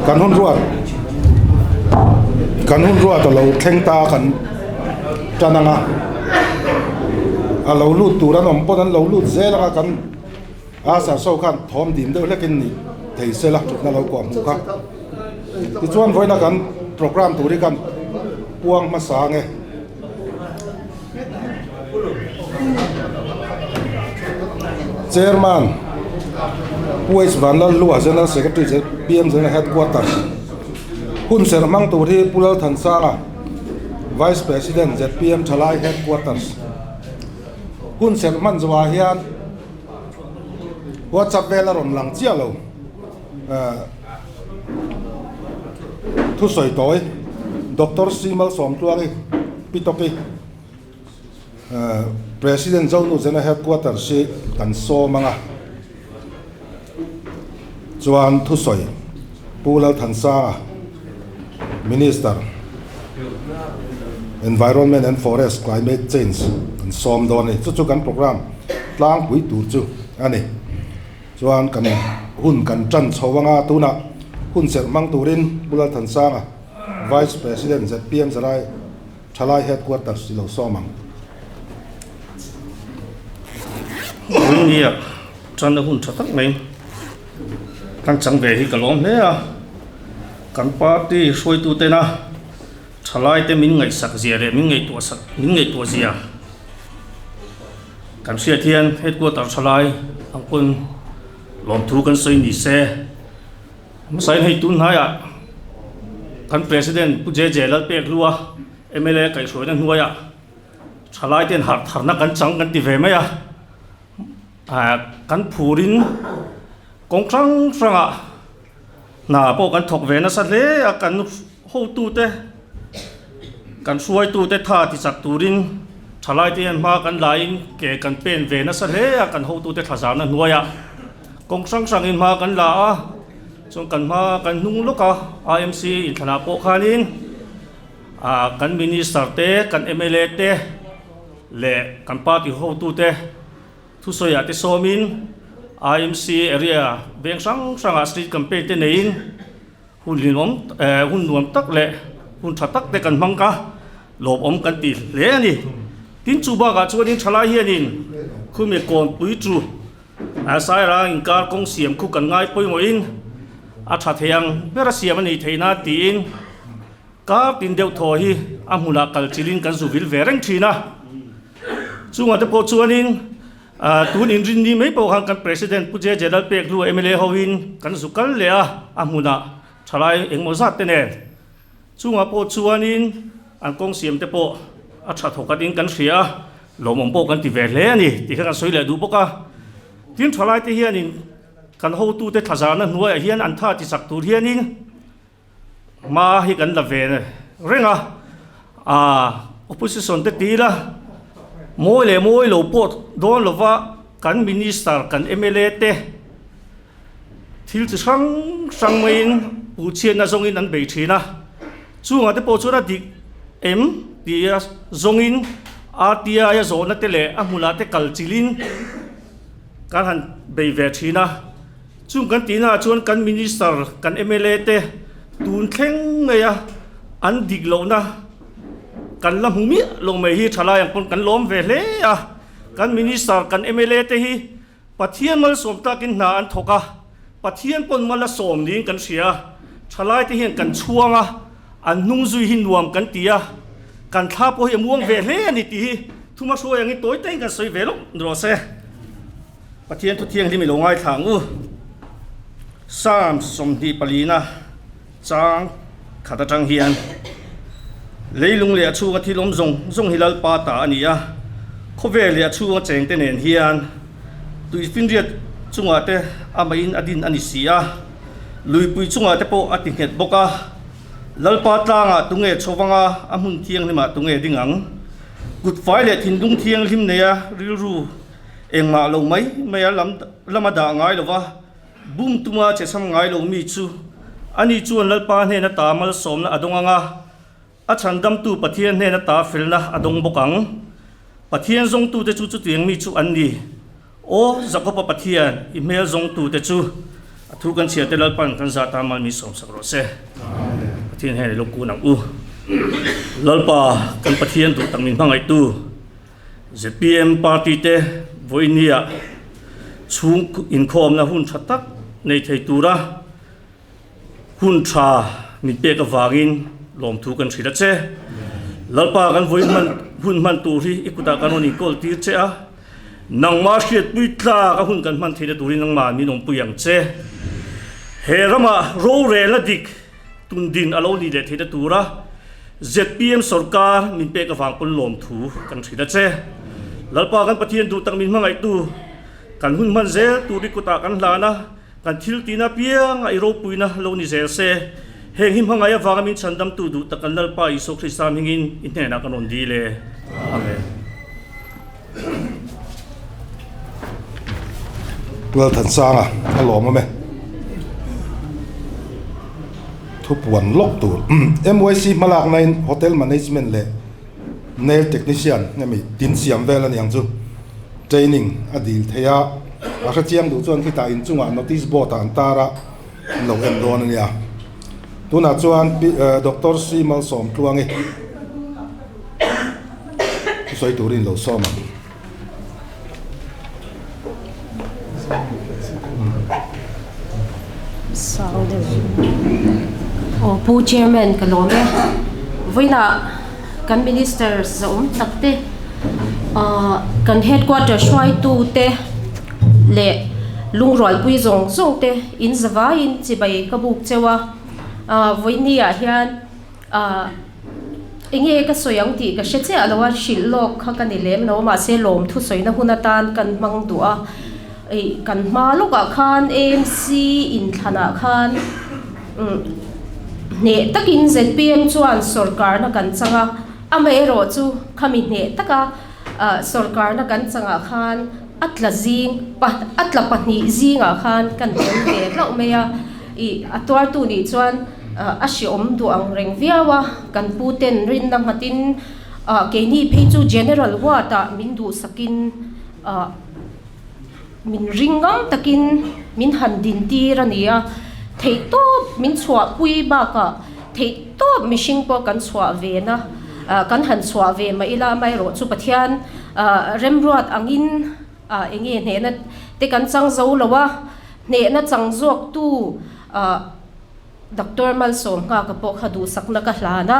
กันหุ่นรัวแต่เราแข่งตากันจะนั่งเราลูดตัวนั้นผมเพราะนั้นเราลูดเสียแล้วกันอาสาโซ่กันทอมดิมเดี๋ยวเล็กนี่เทเสละจุดนั้นเรากว่าหมู่ครับที่ชวนไว้นะกันโปรแกรมตัวนี้กันพวงมาสางไงเชอร์แมนผู้อิสวันนั้นรู้ว่าจะนั่งเซกเตอร์จะเปลี่ยนจะนั่งเฮดควอเตอร์คุณเสร์มังตัวที่ผู้เล่าทันซ่า Vice President ZPM ทลาย Headquarters คุณเสร์มันจะว่าเฮียนว่าจับเวลารมหลังเจ้าเราทุกสายตัวดร.ซีมัลสองตัวเลยปิตกิPresident เจ้าหนุ่มจะนั่ง Headquarters สิกันโซมังอ่ะจวนทุกสายผู้เล่าทันซ่าMinister Environment and Forest Climate Change กันซ้อมโดนนี่จุดกันโปรแกรมล้างปุ๋ยตูดจูอันนี้ส่วนกันหุ่นกันจันทร์ชาวงาตูน่ะหุ่นเสร็จมังตูรินบุรทันสร้าง Vice President ZPM จะได้ทลาย Headquarters ที่เราซ้อมมังหุ่นเนี่ยจันทร์หุ่นชัดตั้งไหมตั้งจังเวทีกันล้อมเนี่ยกันปาร์ตี้ช่วยตัวเต้นะทลายเต้มินไงสักเสียเลยมินไงตัวสักมินไงตัวเสียกันเสียเทียนเฮ็ดกัวตัดทลายอังคนหลอมทูกันใส่หนีเซ่ไม่ใส่ให้ตุนหายกันประธานผู้เจแล้วเปียกรัวMLAไก่สวยนั่นหัวทลายเต้นหัดนักกันจังกันตีเวไหมกันผูรินกงครั้งน่าพวกกันถกเวนัสเล่กันหูตูเตกันช่วยตูเตท่าที่จักตูรินทลายที่ยันมากันไหลเกกันเป็นเวนัสเล่กันหูตูเตท่าสาวนั้นหัวกงสังอินมากันละจงกันมากันนุ่งลูกIMC อินทนาโปคานินกันมินิสเตอร์เตกันMLAเตเล่กันปาที่หูตูเตทุสอยาเตโซมินIMC area เบียงสังสตรีทกัมเปญเตนินหุ่นรวมตักเละหุ่นชัดตักเตกันมังกะหลบกันตีเละนี่ทิ้งจูบากาชวนินชลายเฮียนินคือเมกอนปุยจูอาศัยร่างการกงเสียมคู่กันง่ายปุยมอินอาชาเทียงเบรเสียมันนี่เทนาตีนกาตินเดียวทอฮีอามุนากัลจิลินกันสูวิลเวรังทีนะจูงอาเตโปชวนินตูนินรินนี่ไม่พอหังกันประธานผู้เจริญเปียกรู้MLAฮาวินกันสุกัลเลียอามุนาทลายเองมอซัดเตเน่ช่วงอาโปชวนินอันกงเสียมเตโปอาชัดหกันดินกันเสียหลงมงโปกันติเวเลนี่ที่กันสวยเลยดูปะที่ทลายที่เฮียนินกันหูตูเตทัศน์นั้นหัวเฮียนอันท่าที่สักตูเฮียนินมาให้กันละเวเนเร่งopposition เตตีละมวยโลปอดโดนหรือว่ากันมินิสเตอร์กัน MLA เตที่จะสังเวินผู้เชี่ยวชาญส่งอินนั้นไปทีนะช่วงที่พอช่วงที่ที่ส่งอินRTI ส่งนั่นเตะเลยมุลาเตกัลจิลินการหันไปเวทีนะช่วงกันตีน่าชวนกันมินิสเตอร์กัน MLA เตตูนเข่งไงอันดิกโลนะกันลำหูมิลงไม่ฮีทลายอย่างคนกันล้มเวเล่กันมินิสเตอร์กันMLAเตฮีปะเทียนมาสมตากินนาอันทกปะเทียนปนมาละสมนี้กันเสียทลายเตฮีกันช่วงอันนุ่งซุยหินรวมกันตีกันท้าพอเหี่ยม่วงเวเล่นี่ตีทุมาช่วยอย่างนี้ตัวเต้งกันสวยเวลรอเซ่ปะเทียนทุกเทียงที่ไม่ลงง่ายทางสามสมดีปลีนะจางขัดจังเฮียนเลยลุงเลี้ยชูกันที่ล้มส่งฮิลลปาตาอันนี้เขาเวเลี้ยชูกันเจงเตเนนเฮียนตุยฟินเรียจุงอาเตอามาอินอดินอันนี้เสียลุยปุยจุงอาเตโปอติเหตุบกลลปาตางตุงเอชวังอามุนเทียงนี่มาตุงเอดิ่งังกุดไฟเลี้ยทินดุงเทียงริมเนียริรูเองมาลงไหมไม่ลำมาด่าง่ายหรอวะบุ้มตุมาเจสัมง่ายลงมีจูอันนี้ชวนลลปาเนนตามาลสมนะอดงงาอาชันดำตูปะเทียนเนนตาฟิลนะอดงบกังปะเทียนทรงตูเตจูเตียงมีจูอันนี้โอ้จักรปะเทียนอีเมลทรงตูเตจู thu kan chia te lalpan kan za ta mal mi som sakro se thin he lo ku nang u lalpa kan pathian tu tangmin mangai tu ZPM party te voinia chung in khom na hun thatak nei thei tura hun tha mi pe ka wangin lom thu kan thira che lalpa kan voi man hun man tu ri ikuta kanoni kol ti che a nang ma hriat pui tla ka hun kan man theina turin nang ma mi nom puyang che he rama ro re la dik tundin alo ni le theina tura ZPM sarkar min pe ka wang pun lom thu kan thira che lalpa kan pathian du tang min mangai tu kan hun man zel tu ri kuta kan lana kan thil tina piang ai ro puina lo ni zel se heng him hanga ya wanga min chandam tu du takan lalpa iso khrisam hingin inhena kanon di le amen Well than sanga alo ma me thu puan lok tu MYC malak nain hotel management le nail technician ngami tin siam vel an yang chu training adil theya a kha chiang du chuan khi ta in chunga notice board an tara lo em don ania tuna chuan Dr. Simal som tluangi soi turin lo soma pu chairman kalome voina kan minister zom takte kan headquarter shwai tu te le lungrol pui zong zong te in zawa in chibai kabuk chewa voinia hian enge ka soyang ti ka sheche alawa shillok kha kan ilem no ma se lom thu soina hunatan kan mang du'a kan ma loka khan AMC in thana khan ne takin ZPM chuan sarkar na kan changa amero chu khami ne taka sarkar na kan changa khan atla zing atla pahni zinga khan kan ve lo meya I atwar tu ni chuan asiom du ang reng viawa kan puten rin na matin ke ni phechu general wa ta min du sakin min ringam takin min han din ti rania thei to min chwa pui ba ka thei to mishing po kan chwa ve na kan han chwa ve ma ila mai ro chu pathian remruat angin enge ne na te kan chang zo lawa ne na chang zok tu Dr. Malsom ka po khadu sakna ka hlana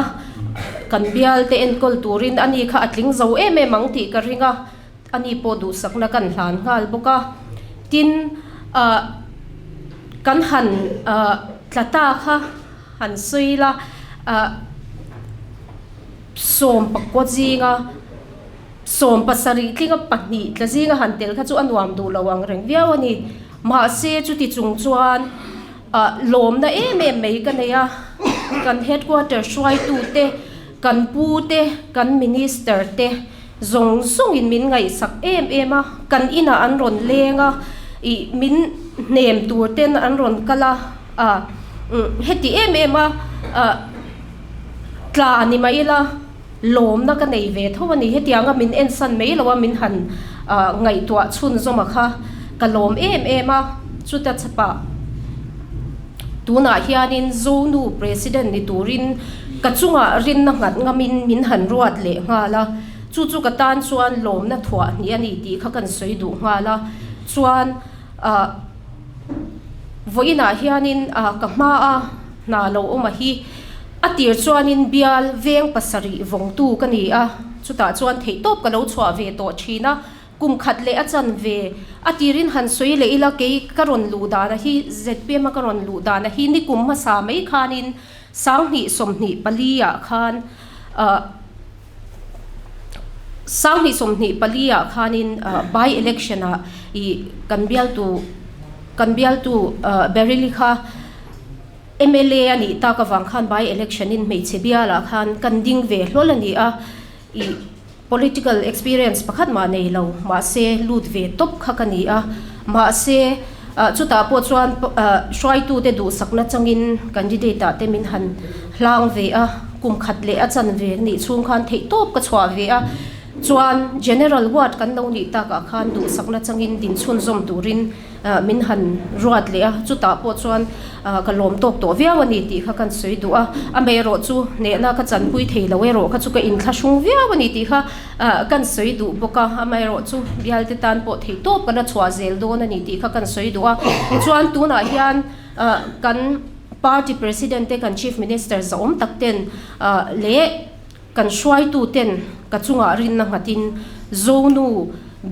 kan bial te en kol turin ani kha atling zo em mang ti ka ringa ani po du sakna kan hlan ngal boka tin kan han tlata kha han suila som pakwa jinga som pasari tlinga pahni tlazinga han tel kha chu anwam du lawang reng viawani ma se chu ti chung chuan lom na mei kan ya kan headquarter shwai tu te kan pu te kan minister te zong sung in min ngai sak a kan ina an ron lenga I min nem tur ten an ron kala heti tla ni maila lom na ka nei ve thawani heti anga min en san mai lawa min han ngai tua chun zoma kha ka lom chuta chapa tuna hianin zonu president ni turin kachunga rin na ngat ngamin min han ruat le ngala chu ka tan chuan lom na thwa ni ani ti kha kan soi du ngala chuan voina hianin ka ma na lo oma hi atir chuanin bial veng pasari vong tu kani chuta chuan thei top ka lo chwa ve to thina kum khat le achan ve atirin han soi le ila ke karon lu da na hi ZPM karon lu da na hi ni kum ma sa mai khanin sanghi somni palia khan sanghi somni palia khanin by election I kanbial tu berili kha MLA ani ta ka wang khan by election in mei chebiala khan kanding ve hlolani I political experience pakhat ma nei lo ma se lut ve top khakani ma se chuta po chuan shwai tu te du sakna changin candidate te min han hlang ve kum khat le achan ve ni chung khan thei top ka chwa ve chuan general ward kan lo ni ta ka khan du sakna changin din chhun zom turin min han ruat le a chuta po chuan ka lom tok to viawani ti kha kan soi du a amei ro chu ne na ka chan pui thei lo ero kha chu ka in thlasung viawani ti kha kan soi du boka amei ro chu bial te tan po thei top kana chwa zel don ani ti kha kan soi du a chuan tu na hian kan party president te kan chief minister zaom takten le kan shwai tu ten ka chunga rin na ngatin zonu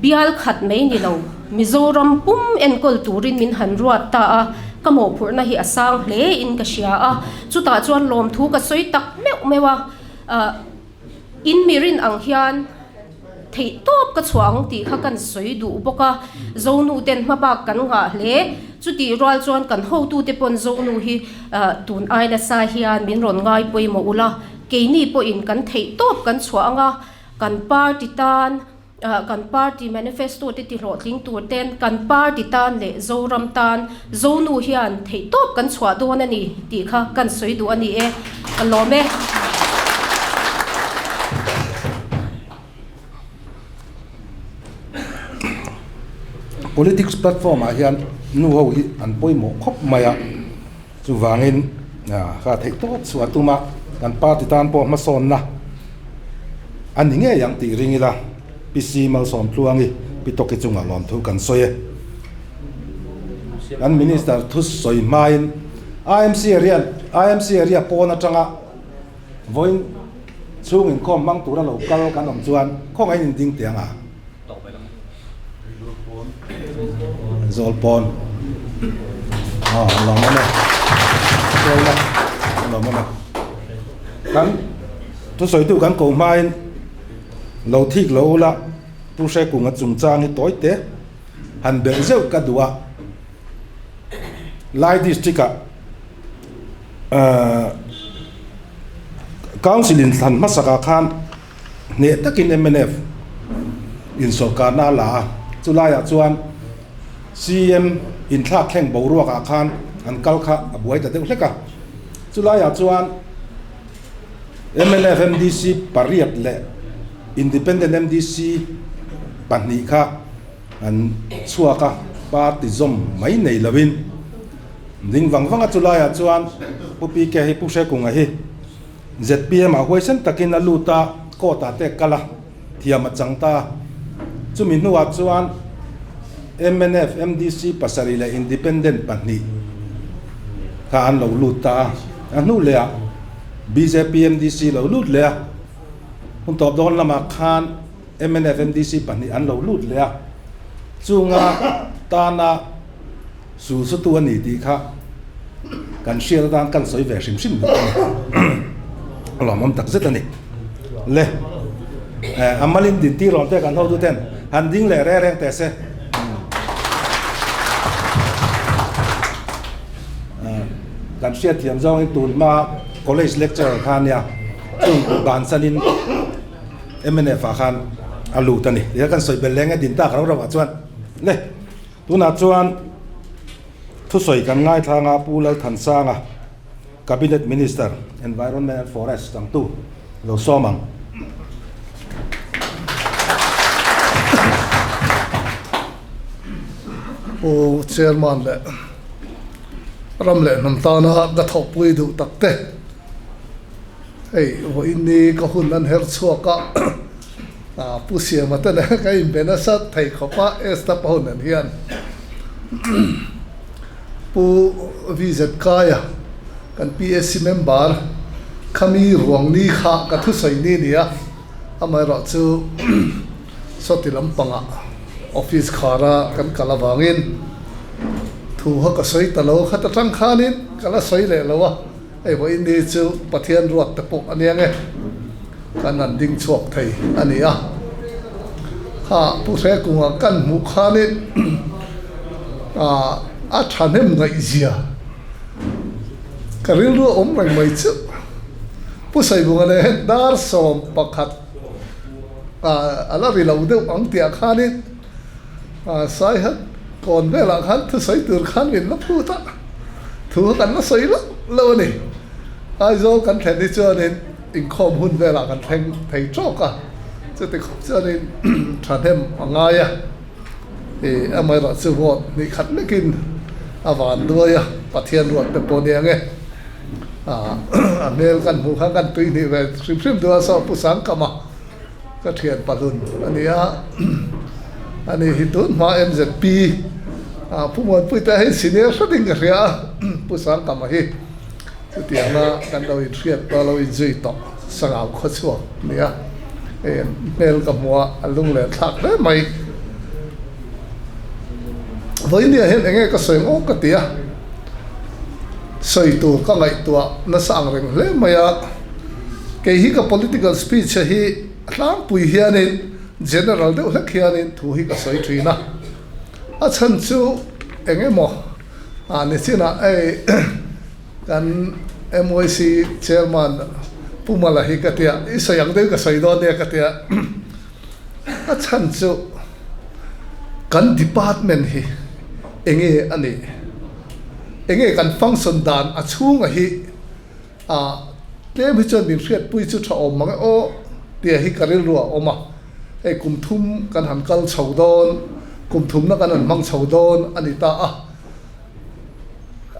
bial khat mai ni lo mizoram pum en kol turin min han ruat ta a kamo phurna hi asang hle in ka sia a chuta chuan lom thu ka soi tak meu mewa in mirin ang hian thei top ka chuang ti kha kan soi du boka zonu ten mapa kan nga hle chuti rol chuan kan ho tu te pon zonu hi tun aina sa hian min ron ngai poi mo ula keini po in kan thei top kan chuanga kan party tan kan party manifesto te ti ro tling tur ten kan party tan le zoram tan zonu hian thei top kan chua don ani ti kha kan soi du ani e kan lo me politics platform a hian nu ho hi an poimo khop maya chu wangin kha thei top chua tuma kan party tan po ma son na an nge yang ti ringila pc mal som tluangi pitoki chunga lom thu kan soye an minister thus soi main imc area pona tanga voin chung in kom mang tura lo kal kan om chuan khong ai in ding tianga zol pon lomana kan tu soi tu kan ko main lo thik lo la tu se ku nga chung chang hi toy te han bel zeu ka duwa lai district council in than masaka khan ne takin mnf in sarkar na la chulaya chuan cm in thla thleng boruwa ka khan an kalkha abuai ta te hleka chulaya chuan mnf mdc pariat le independent mdc pani kha an chuaka party zom mai nei lawin ding wangwanga chulaya chuan pupi ke hi pu se kunga hi zpm a hoisen takin aluta kota te kala thiama changta chumi nuwa chuan mnf mdc pasari le independent pani kha an lo luta anu le bjp mdc lo lut le hun top don lama khan mnf mdc pani an lo lut le chunga tana su su tu ani ti kha kan share dan kan soi ve sim sim lomam tak zet ani le amalin din ti ron te kan ho tu ten han ding le re te se kan share thiam zong in tun ma college lecturer khan ya chung ban sanin mnf khan alu tani ya kan soi beleng din ta kharo rawa chuan le tuna chuan thu soi kan ngai thanga pulal than sanga cabinet minister environment and forest tang tu lo somang o chairman le ramle nam tana ga thopui du takte ei wo inni ka hun an her chuaka pusia mata na ka in benasat thai khopa esta pahun an hian pu vz kaya kan psc member khami ruang ni kha ka thu sai ni nia amai ra chu sotilam panga office khara kan kalawangin thu ha ka soi talo khata tang khanin kala soi le lawa ei bo in ni chu pathian ruat te pok aniang e kan an ding chuak thei ania ha pu se ku kan mu khanin a thanem ngai zia karil ru om rang mai chu pu sai bu ngane dar som pakhat ala ri lo de ang tia khanin sai hat kon vela khan thu sai tur khan min la pu ta thu kan la sai lo ni ai zo kan thlen ni chuan in khom hun vela kan theng thei chok ka chu ti khop chuan in thanem anga ya amai ra chu vote ni khat lekin awan doya pathian ruat pe pon yange mel kan mu kha kan tui ni ve sim do so pusang kama ka thian palun ania ani hitun ma MZP pumon puita he senior shooting ka ria pusang kama hi tianga kan lo in thiat pa lo in zui to sangau kho chu nia mel ka mua alung le thak le mai với nia hen enge ka soi ngo ka tia soi tu ka ngai tua na sang reng le maya ke hi ka political speech hi tlang pui hianin general de hlek hianin thu hi ka soi thina a chan chu enge mo ni china kan MOC chairman pumala hi ka tia isayang de ka soi do ne ka tia a chan chu kan department hi enge ani enge kan function dan a chunga hi tlem hi chon min hriat pui chu tha om mang o tia hi karil ruwa oma kumthum kan han kal chhodon kumthum na kan han mang chhodon ani ta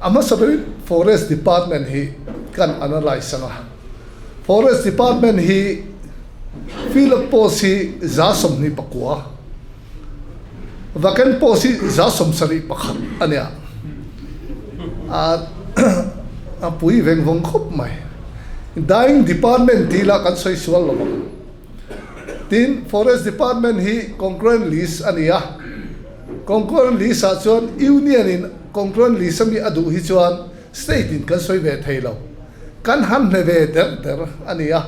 ama sabi forest department hi kan analyze sanga forest department hi field policy za som ni pakwa vacant policy za som sari pakhat ania a pui veng vong khop mai dying department tila kan soi sual lo tin forest department hi concurrent lease ania concurrent lease a chuan union in concurrent lease mi adu hi chuan state in kan soi ve thailo kan han le ve der ania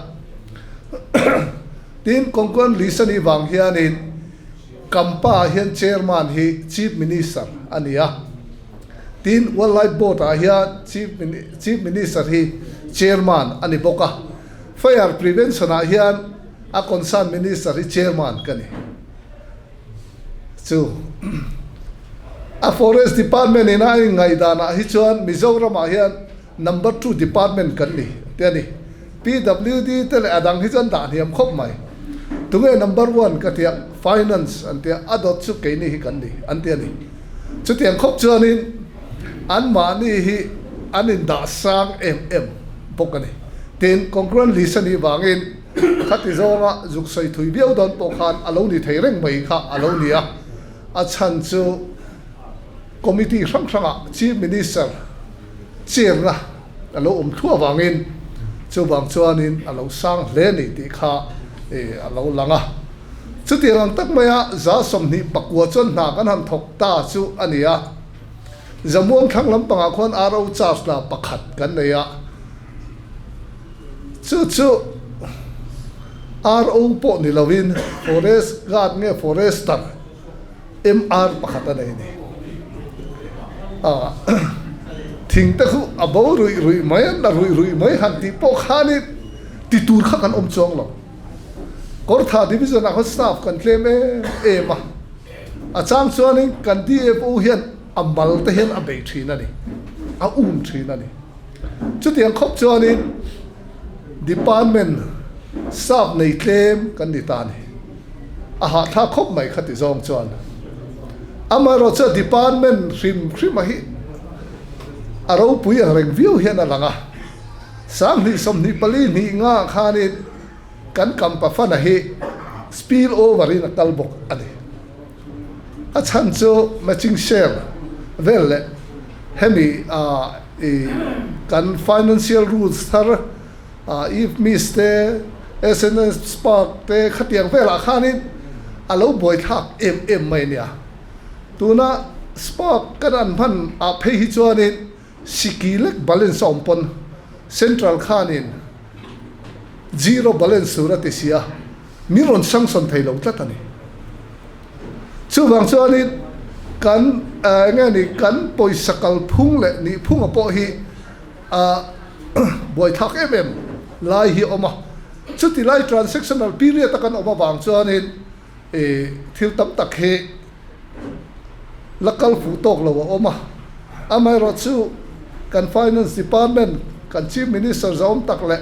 tin concurrent lease ni wang hian in kampa hian chairman hi chief minister ania tin wildlife board hian chief minister hi chairman ani boka fire prevention hian a concerned minister hi chairman kani chu a forest department in ai ngai dana hi chuan Mizoram hian number 2 department kan ni tiani PWD tel adang hi chan dan hiam khop mai tungai number 1 ka tia finance antia adot chu ke ni hi kan ni antiani chu tiang khop chuan in an ma ni hi anin da sang pokani ten concurrent lease ni wangin khati zonga juk soi thui biau don pokhan alo ni theireng mai kha alo nia a chan chu committee sang chief minister chairna alo thua wangin chu wang chuanin alo sang hle ni ti kha alo langa chu tiang tak maya za som ni pakwa chon na kan han thok ta chu ania zamuang thang lampanga khon aro charge la pakhat kan neya chu RO po ni lovin forest guard nge forester MR pakhat anei ni thing ta khu abo rui mai na rui mai han ti po khani ti tur kha kan om chong lo kor tha division a staff kan claim ma a chang chuanin kan DFO hian amal te hian a bei thina ni a thina ni chu tiang khop chuanin department staff nei claim kan ni ta ni a ha tha khop mai khati zong chuan amaro cha department hrim hi aro pui ang reng view hian alanga sam ni som ni pali ni nga khani kan kampa fana hi spill over in a talbok ani a chan chu matching share well hemi kan financial rules thar if miste SNS spark te khatiang vela khanin alo boy thak mai nia tuna spark kan phan a phei hi chuanin sikilek balance ompon central khanin zero balance surati sia miron sangson thailo tlatani chuwang chuanin kan ngani kan poisakal phung le ni phung apo hi boy thak lai hi oma chuti lai transactional period kan oma wang chuanin thil tam tak he lakal fu tok lo oma amai ro chu kan finance department kan chief minister zom tak le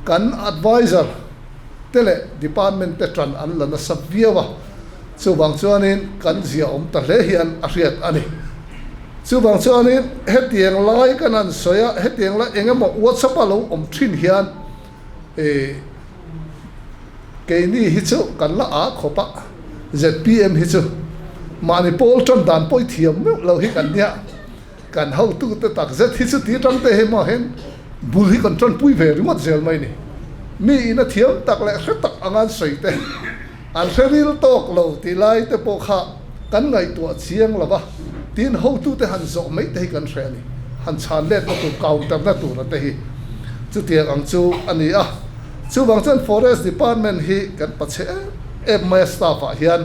kan advisor tele department te tran an lana sabviawa chu bang chuanin kan zia om ta hle hian a hriat ani chu bang chuanin hetiang lai kan an soya hetiang la engemaw whatsapp alo om thin hian keini hi chu kan la a khopa ZPM hi chu mani pol tran dan poi thiam me lo hi kan nia kan hau tu te tak zet hi chu ti tang te he ma hen bul hi kan tran pui ve rimot zel mai ni mi ina thiam tak le hre tak angan sei te an feril tok lo ti lai te po kha kan ngai tu chiang lova tin hau tu te han zo mai te kan hre ni han chan let tu counter na tu na te hi chu tiang ang chu ani a chu bang chan forest department hi kan pache my staff a hian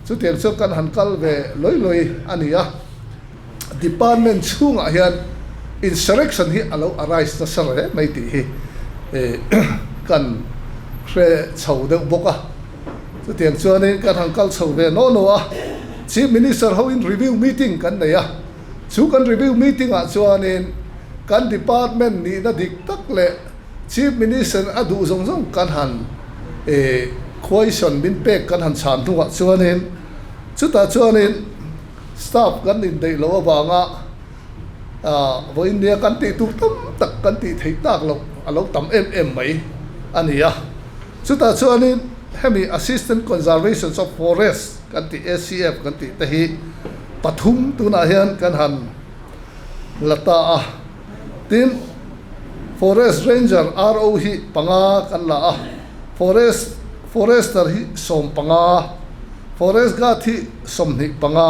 chu tiang chu kan han kal ve loi loi ani a department chunga hian insurrection hi alo arise na sare mai ti hi kan hre chho de boka chu tiang chuanin kan han kal chho ve no a chief minister ho in review meeting kan nei a chu kan review meeting a chuanin kan department ni na dik tak le chief minister adu zong zong kan han question bin pek kan han chan thu chuanin chu ta chuanin staff kan in dei lo awanga vo india kan ti tu tam tak kan ti thei tak lo alo tam mai ania chu ta chuanin hemi assistant conservation of forest kan ti SCF kan ti te hi pathum tuna hian kan han lata a tin forest ranger RO hi panga kan la a forester hi som panga forest guard hi som hi panga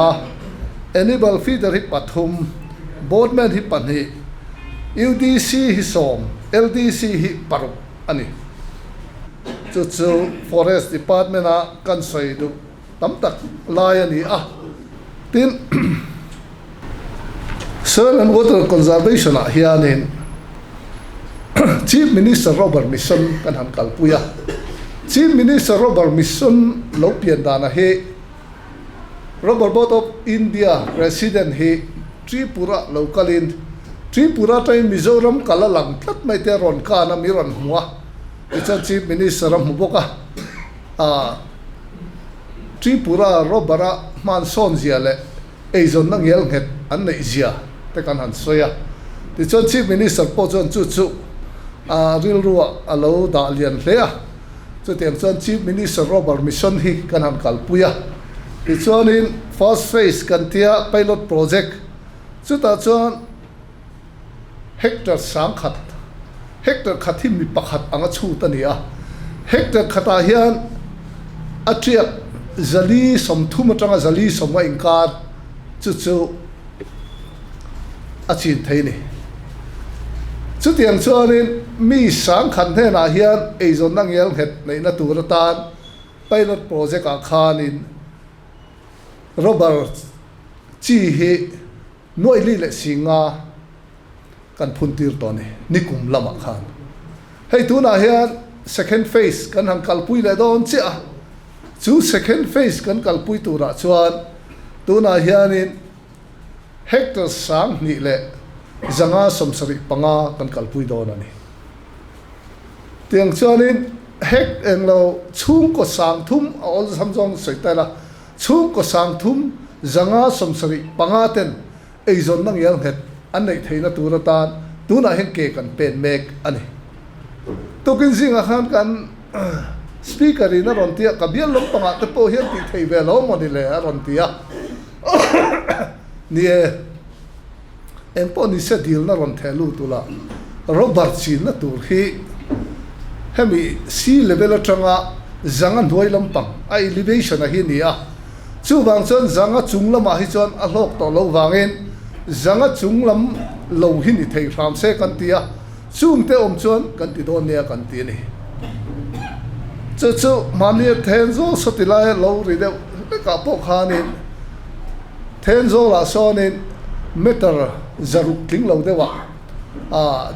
animal feeder hi pathum boardman hi panhi UDC hi som LDC hi paru ani chu forest department a kan soi du tam tak lai ani a tin soil and water conservation a hianin chief minister Robert Mission kan han kalpuya chief minister Robert Mission lo pian dana he Robert Boat of India president he Tripura localin Tripura tai Mizoram kala lang tlat mai te ron ka na miran huwa icha chief minister ram boka Tripura robara man son zia le eizon nang yel nget an nei zia te kan han soya ti chon chief minister po chon chu ril ruwa alo da lian hlea chu tiang chon chief minister Robert Mission hi kan han kalpuya ti chon in first phase kan tia pilot project chu ta chon hectare sang khat hectare khathim mi pakhat anga chu ta nia hectare khata hian atriak zali som thuma tanga zali som wa inkar chu achin theini chu tiang chuanin mi sang khan the na hian eizon nang yel het nei na tur tan pilot project a khanin Robert chi hi noi le singa kan phuntir to ni nikum lama khan hei tu na hian second phase kan han kalpui le don chia chu second phase kan kalpui tura chuan tu na hianin hectare sang ni le zanga somsari panga kan kalpui don ani tiang chuanin hek englo chung ko sang thum all samjong soitala chung ko sang thum zanga somsari panga ten eizon nang yel het an nei theina turatan tuna hen ke kan pen mek ani tokin zinga khan kan speaker ina rontia kabial lom panga te po hian ti thei ve lo moni le rontia ni en po ni se dil na ron thelu tula Robert chin na tur hi hemi sea level atanga zanga noi lampang a elevation a hi nia chu wang chon zanga chunglama hi chon a hlok to lo wangin zanga chunglam lo hi ni thei ram se kan tia chung te om chon kan ti don nia kan ti ni chu mani thenzo sotilai lo ri de ka po khanin thenzo la sonin meter zaruk tling lo dewa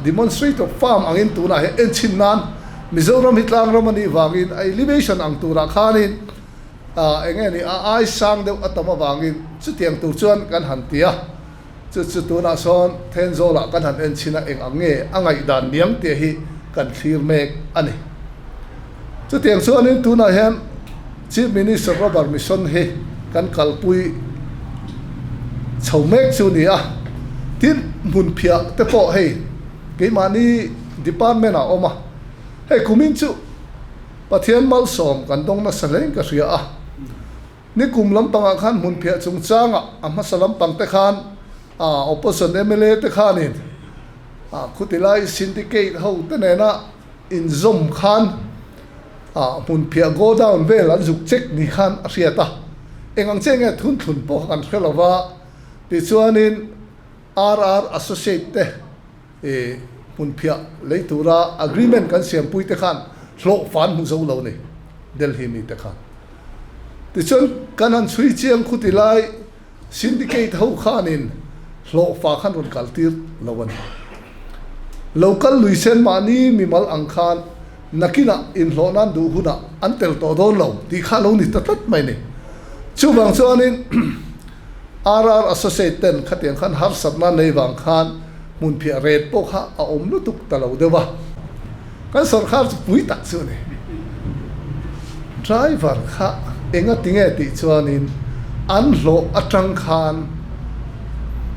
demonstrator farm angin tuna he enchin nan Mizoram hitlang ramani wangin elevation ang tura khanin engeni ai sang de atama wangin chu tiang tur chuan kan hantia chu tuna son thenzo la kan han enchina eng ange angai dan niam te hi kan thlir mek ani chu tiang chuan in tuna hian Chief Minister Robert Mission hi kan kalpui chhomek chu ni a tin mun phia te po hei ke mani department a oma hei kumin chu pathian mal som kan dong na saleng ka ria a ni kum lampanga khan mun phia chung changa ama salam pang te khan opposition MLA te khan in khutilai syndicate ho te nena in zom khan mun phia go down vel an zuk check ni khan a riata engang chenge thun po kan khelawa ti chuanin RR associate te mun phia leitura agreement kan siam pui te khan hlo fan mu zo lo ni Delhi mi te khan ti chuan kan an chui chiang khutilai syndicate ho khanin hlo fa khan ron kaltir lawan local luisen mani mimal angkhan nakina in hlonan du huna antel to don lo ti kha lo ni tatat mai ni chu bang chuanin RR associate ten khatian khan har satna nei wang khan mun phia red po kha a om lu tuk talo dewa kan sarkar pui tak chu ni driver kha enga tinge ti chuanin an hlo atang khan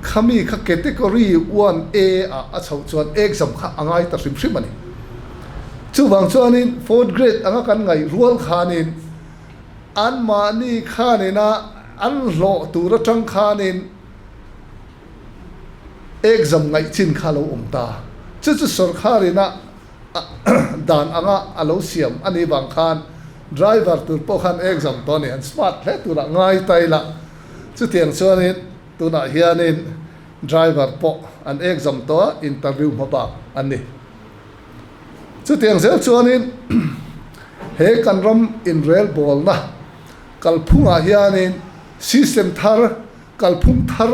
khami kha category 1A a chho chuan exam kha angai ta rim rim ani chu wang chuanin 4th grade anga kan ngai rual khanin an mani khanina an hlo tura tang khanin exam ngai chin kha lo umta chu sarkarina dan anga alo siam ani bang khan driver tur po khan exam to ni an smart hle tura ngai taila chu tiang chuanin tuna hianin driver po an exam to interview ma ba ani chu tiang zel chuanin he kan ram in rail bol na kalphunga hianin system thar kalphung thar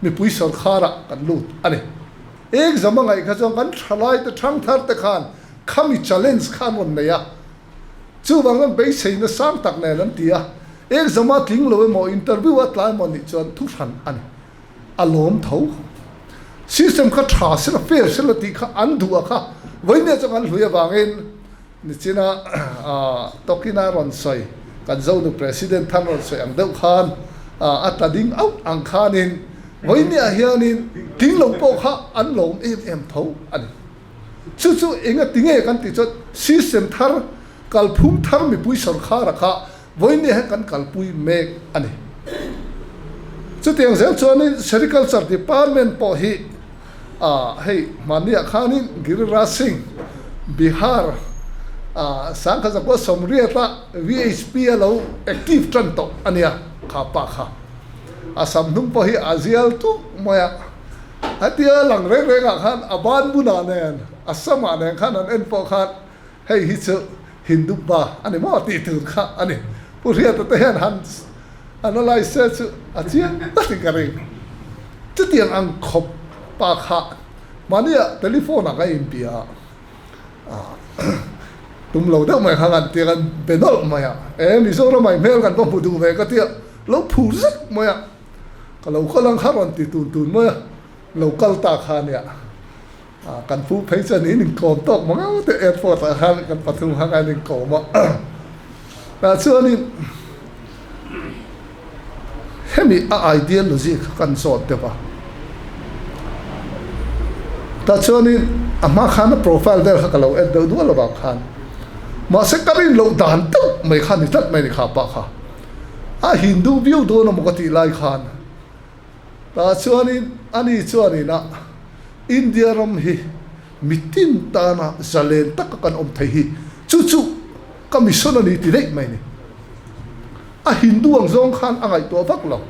mi pui sarkara kan lut ani exam ngai kha chong kan thalai te thang thar te khan khami challenge khan on neya chu bang be sei na sam tak ne lan tia exam a tling lo mo interview at lai mo ni chon thu than ani alom tho system kha tha se la fail se la ti kha an du kha voine chong an hluya wangin ni china tokina ron soi kan zo nu president than ron soi ang deuh khan atading out ang khanin voine a hianin ting lo po kha an lom em tho ani chu enga tinge kan ti chot system thar kalphum thar mi pui sarkara kha voine ha kan kalpui mek ani chu tiang zel chuanin agriculture department po hi hei mania khanin Giriraj Singh Bihar sang kha zakwa somriata VHP lo active tran to ania kha pa kha asam nung po hi azial tu moya atia lang re nga khan aban buna nen asama nen khan an en po khan hei hi chu hindu ba ani mo ti tu kha ani puria to ten han analyze chu achia ti kare chu tiang ang khop pa kha mania telephone ka impia tum lo da mai khan ti kan benol maya mi so ro mai mel kan po du ve ka ti lo phu zik maya ka lo khalang kharon ti tun maya local ta khan ya kan fu phei chan ni ning kom tok ma te airport a han kan pathum hang ai ning kom ma ta chuani hemi a ideology kan so te ba ta chuani ama khan profile der ka lo ed du lo ba khan ma se karin lo dan tu mai khan ni tat mai ni kha pa kha a hindu view do no mo ka ti lai khan ta chuani ani chuani na India ram hi mitin ta na zalen tak kan om thai hi chu commission ni ti dei mai ni a hindu ang zong khan angai to vak lo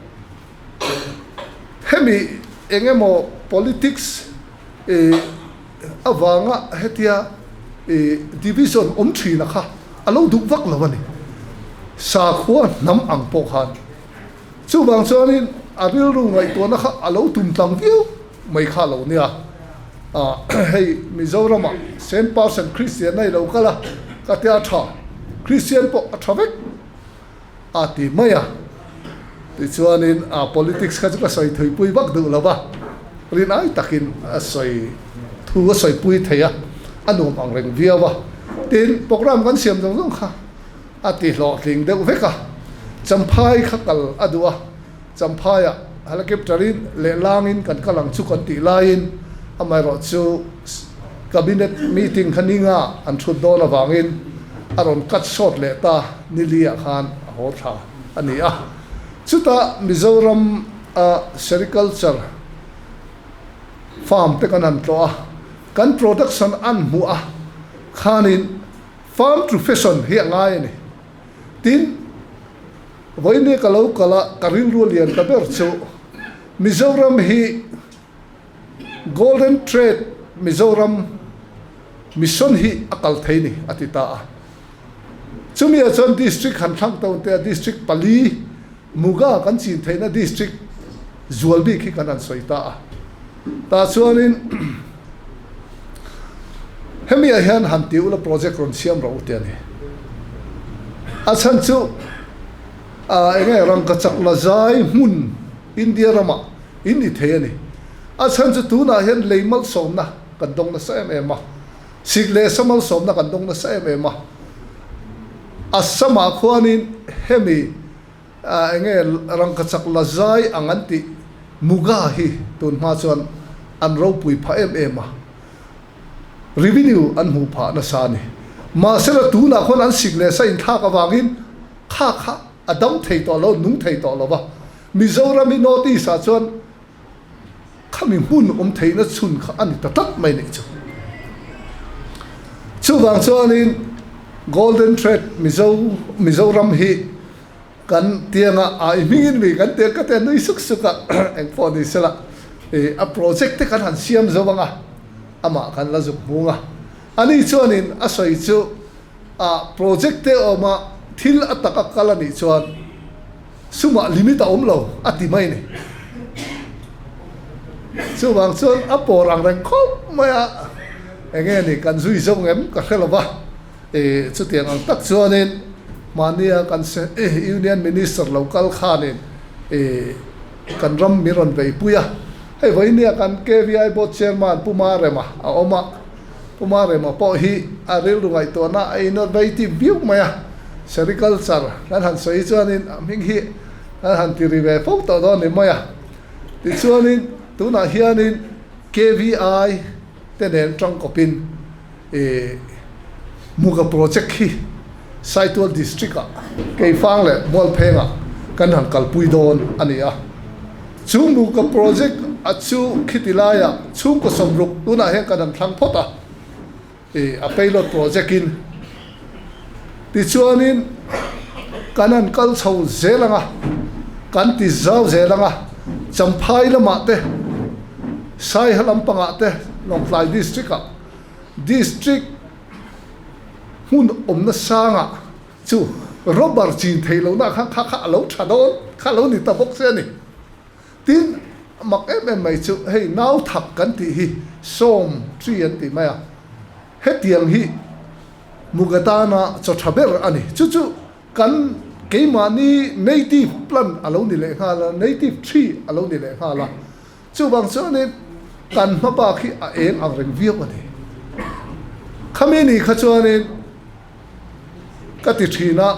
hemi engemo politics awanga hetia division thri na kha alo du vak lo ni sa khuwa nam ang po khan chu bang chuanin abil ru ngai to na kha alo tum tang view mai kha lo nia hei Mizoram 100% Christian nei lo kala ka tia tha Christian po athavek ati maya ti chuanin politics kha ka soi thoi pui bak du lova rin ai takin soi thu soi pui theya anum ang reng viawa tin program kan siam dong dong kha ati lo ting deuh veka champhai khakal adua champhaya helicopterin le langin kan kalang chu kan ti lain amai ro chu cabinet meeting khaninga an thut don awangin aron cut short le ta nilia khan ho tha ania chuta Mizoram sericulture farm te kan an to kan production an mu a khanin farm to fashion hi ngai ni tin voine kalau kala karin rulian ka ber chu Mizoram hi golden trade Mizoram mission hi akal theini atita chumi a chon district han thang tawn te district pali muga kan chin theina district zualbi khi kan an soita ta chuanin hemi a hian han tiula project ron siam ro te ani a chan chu enge rang ka chak la zai mun India rama in the ani a chan chu tu na hian leimal somna kan dong na sa em sigle samal somna kan dong na sa em asama khuanin hemi enge rang ka chak la zai anganti muga hi tun ma chuan an ro pui pha em revenue an mu pha na sa ni ma sela tu na khon an sigle sa in tha ka wangin kha adam thei to lo nung thei to lo ba Mizoram notice a chuan khami mun thei na chun kha ani tat mai ni chu wang chuanin golden thread Mizoram hi kan tianga ai mingin mi kan te ka te noi suk suka eng for ni sela a project te kan han siam zawanga ama kan la zuk bunga ani chuanin a soi chu a project te oma thil ataka kala ni chuan suma limit omlo ati mai ni chu wang chuan a porang rang khop maya enge ni kan zui zong em ka khelova chu tiang ang tak chuanin mania kan se union minister local khanin kan ram miron vei puya hei voinia kan KVI board chairman pumarema a oma pumarema po hi a ril rungai to na ai not vei ti view maya sericulture kan han soi chuanin ming hi kan han ti rive fo to do ni maya ti chuanin tu na hianin KVI tenen trong kopin muga project hi Saitwal district kay fang le mol phenga kan han kalpui don ania chung muga project achu khitilaya chung ko somruk tuna he kan thlang phota a pilot project in ti chuanin kanan kal chho zelanga kan ti zau zelanga champhai lama te sai halam panga te Longklai district hun omna sanga chu robar chin theilo na kha lo thadon kha lo ni tabok se ni tin mak em mai chu hei nau thap kan ti hi som tri an ti maya hetiang hi mugatana chothaber ani chu kan keimani native plan alo ni le khala native tree alo ni le khala chu bang chu ni kan ma ba khi a eng ang reng viak ani khameni khachuanin kati thina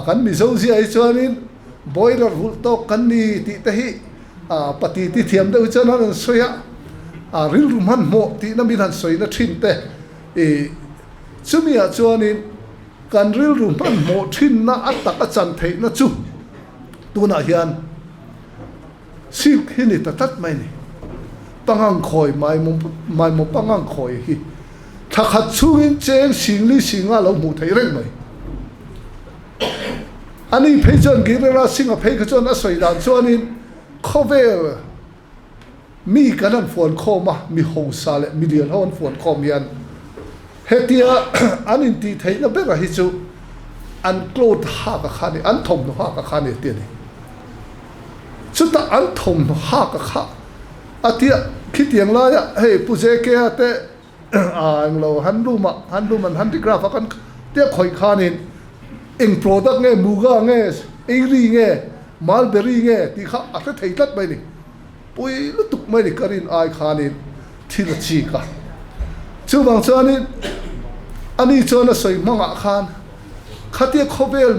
kan mi zo ji ai chuanin boiler hul to kan ni ti te hi pati ti thiam de chana an soya ril rumhan mo ti na min han soi na thin te chumia chuanin kan ril rumhan mo thin na atak a chan thei na chu tuna hian silk hi ni tat mai ni pangang khoi mai mo pangang khoi hi thakhat chungin cheng singli singa lo mu thei reng mai ani phejon girera singa phekhajon asoi dan chuanin khovel mi kanan phone khoma mi ho sale million hon phone khomian hetia anin ti theina bera hi chu an cloth ha ka khani an thom no ha ka khani ti ni chuta an thom no ha ka kha atia khitiang la ya hey puje ke ate anglo handuma handicraft kan te khoi khanin eng product nge muga nge eri nge mulberry nge ti kha ate theitat bai ni pui lu tuk mai ni karin ai khanin thil chi ka chu bang chanin ani chona soi manga khan khatia khovel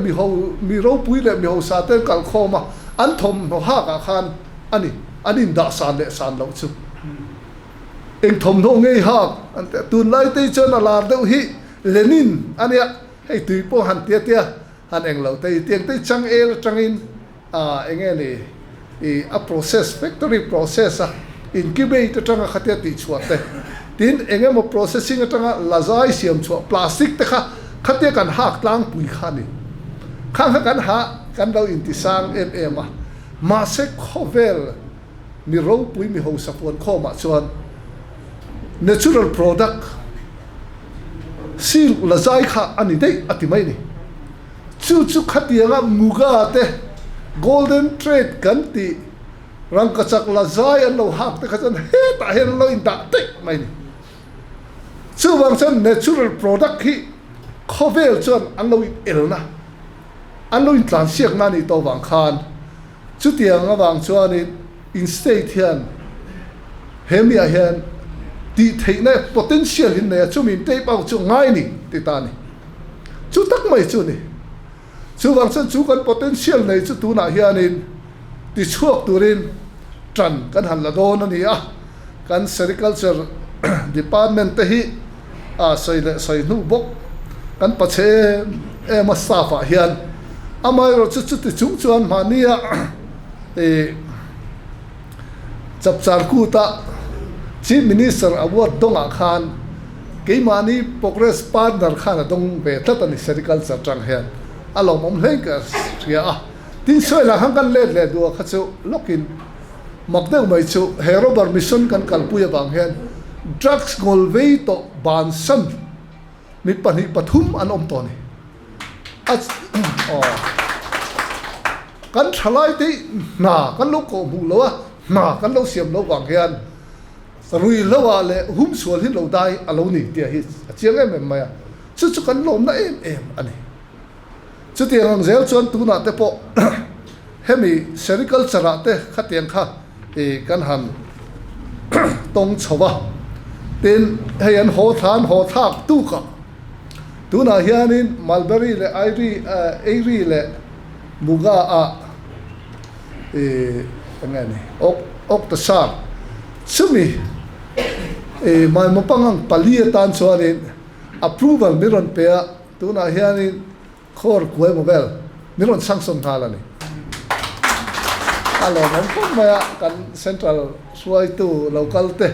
mi ro pui le mi ho sa ten kal khoma an thom no ha ka khan ani da san le san lo chu eng thom no ngei ha an te tun lai te chona la deuh hi lenin ania hei tui po han tia han eng lo te tiang te chang el changin enge ni a process factory process incubate tanga khatia ti chuate tin enge mo processing tanga lazai siam chu plastic te kha khatia kan hak tlang pui khani khang kan ha kan lo intisang em ma se khovel mi ro pui mi ho sapon kho ma chuan natural product sil lazai kha ani dei atimai ni chu khatia nga muga te golden trade kan ti rang kachak lazai an lo hak te khan he ta hen lo in da te mai ni chu wang chan natural product hi khovel chuan an lo elna an lo in tlan siak na ni to wang khan chu tiang awang chuan in state hian hemia hian ti theina potential in ne chu min te pau chu ngai ni ti ta ni chu tak mai chu ni chu wang chan chu kan potential nei chu tu na hian in ti chuak turin tran kan han la don ani a kan sericulture department te hi soi nu bok kan pache ema safa hian amai ro chu ti chung chuan mania chap char ku ta chief minister award donga khan keimani progress partner khan dong be tatani sericulture tang hian alom om hleng ka ria a tin soi la hang kan le du kha chu lokin makdeu mai chu herobar mission kan kalpuya bang hian drugs golvei to ban san mi pani pathum an om to ni kan thalai te na kan lo ko bu lo a na kan lo siam lo wang hian rui lo wa le hum sual hin lo dai alo ni tia hi chiang em ma chu kan lom na em ani chu ti ang zel chuan tu na te po hemi sericulture te khatiang kha kan han tong chowa ten hayan ho thak tu ka tu na hianin mulberry le airy le muga ngani ok ta sa sumi mai mapangang palia tan chuanin approval miron pe tu na hianin khor kuai mobile miron sanction halani alo mong maya kan central suai tu local te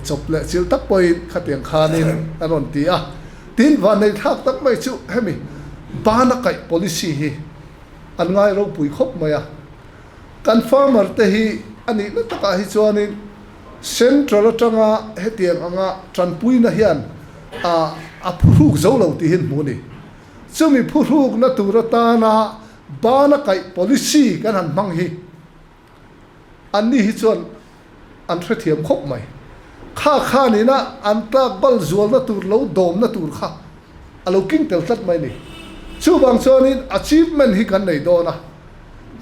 chop le chil tak point khatiang khanin aron ti a tin van nei thak tak mai chu hemi bana kai policy hi an ngai ro pui khop maya kan farmer te hi ani na taka hi chuanin central atanga hetiang anga tranpui na hian a phuruk zo lo ti hin muni chumi phuruk na turata na bana kai policy kan han mang hi ani hi chuan an threthiam khop mai kha ni na an tak bal zual na tur lo dom na tur kha alo king tel tat mai ni chu bang chuanin achievement hi kan nei do na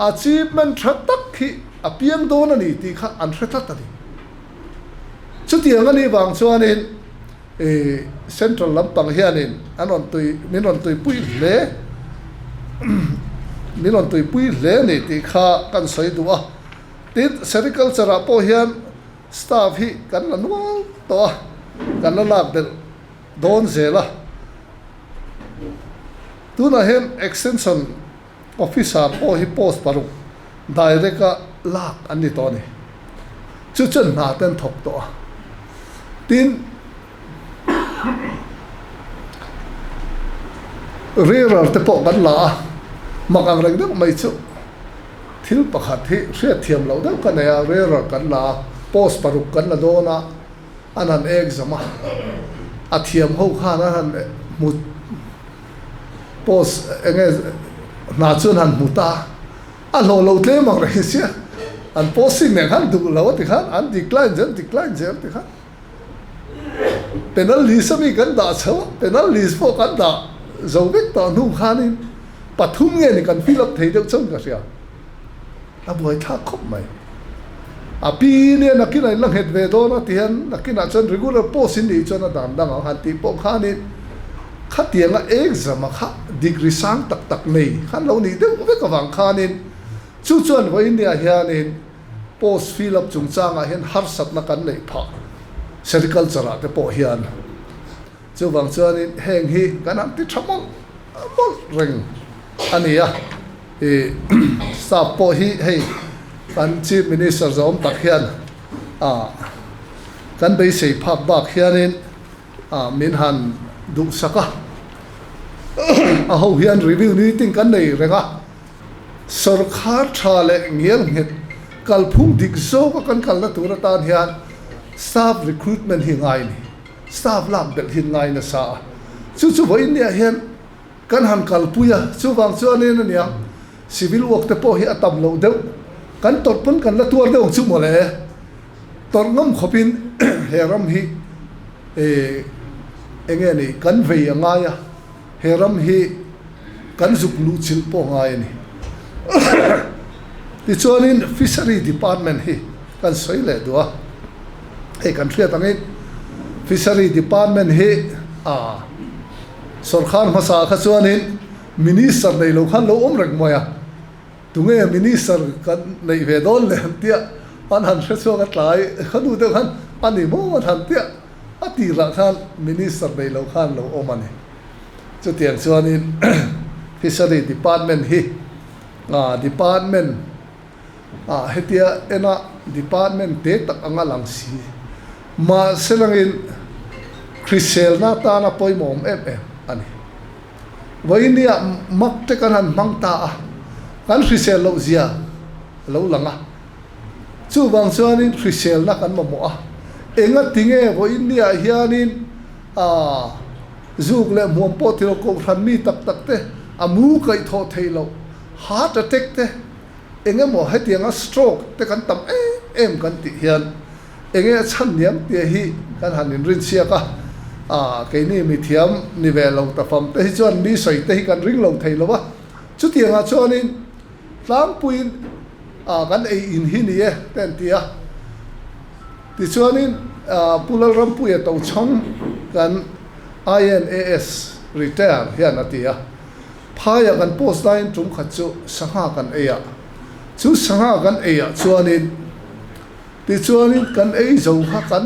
achievement thatak hi apiang do na ni ti kha an thretat ani chu tiang ani bang chuanin central lampang hianin anon tui minon tui pui le minon tui pui le ni ti kha kan soi du a tin sericulture po hian staff hi kan la nual to kan la lak del don zela tu na hen extension officer po hi post paru direct lak ani to ni chu chen na ten thok to tin rirar te po kan la makang reng deuh mai chu thil pakhat hi hriat thiam lo deuh kan ya rirar kan la post paruk kan la dona anan exam a thiam ho khan han mut post enge na chun han muta a lo tle mang re sia an posting ne khan du lo ti khan an decline zel ti khan penalty sami kan da chaw penalty fo kan da zovek ta nu khanin pathum nge ni kan fill up thei deuh chon ka sia a boi tha khop mai a pi ne nakina lang het ve do na tian nakina chon regular post in ni chon dan dang han ti po khanin khát tiếng exam khát degree sang tak tak này khát lâu này đâu biết có vàng khan nên chú chuẩn với India hiện nên post fill up chung trang hiện har sat na kan nei pha circle chara te po hian chu wang chuan in heng hi kan am ti thamol ring ania sa po hi hei kan chief minister zom tak hian kan bei sei phak bak hian in min han du saka ho hian review ni ting kan nei renga sarkar tha le ngel nget kalphung dik zo ka kan kal na tur tan hian staff recruitment hi ngai ni staff lam bel hin ngai na sa chu voi India hian kan han kalpuya chu wang chuan ne nia civil work te po hi atam lo deuh kan tot pun kan la tur deuh chu mo le tor ngam khopin heram hi enge ni kan vei anga ya heram hi kan zuk lu chil po ngai ni ti chuanin fishery department hi kan soi le dua kan thria tangin fishery department hi sarkar masa kha chuanin minister nei lo khan lo om rek moya tunge minister kan nei ve don le tia an han thre chuang atlai khanu de khan ani mo han tia ati ra khan minister nei lo khan lo om ani chu tiang chuanin fishery department hi department hetia ena department te tak anga lang si ma selangin krisel na ta na poi mom ani vainia mak te kan han mangta kan krisel lo zia lo langa chu bang chuanin krisel na kan mo enga tinge vainia hianin zuk le mom po thilo ko than mi tak tak te amu kai tho theilo heart attack te enge mo hetianga stroke te kan tam em kan ti hian enge chan niam te hi kan hanin rin sia ka ke ni mi thiam ni ve lo ta fam te hi chuan mi soi te hi kan ring lo thei lo wa chu tianga chuanin tlang puin kan in hi ni ten tia ti chuanin pulal ram pu to chong kan INAS retire hian atia phaya kan post line tum khachu sanga kan eya chu sanga kan eya chuanin ti chuanin kan ei zo kha kan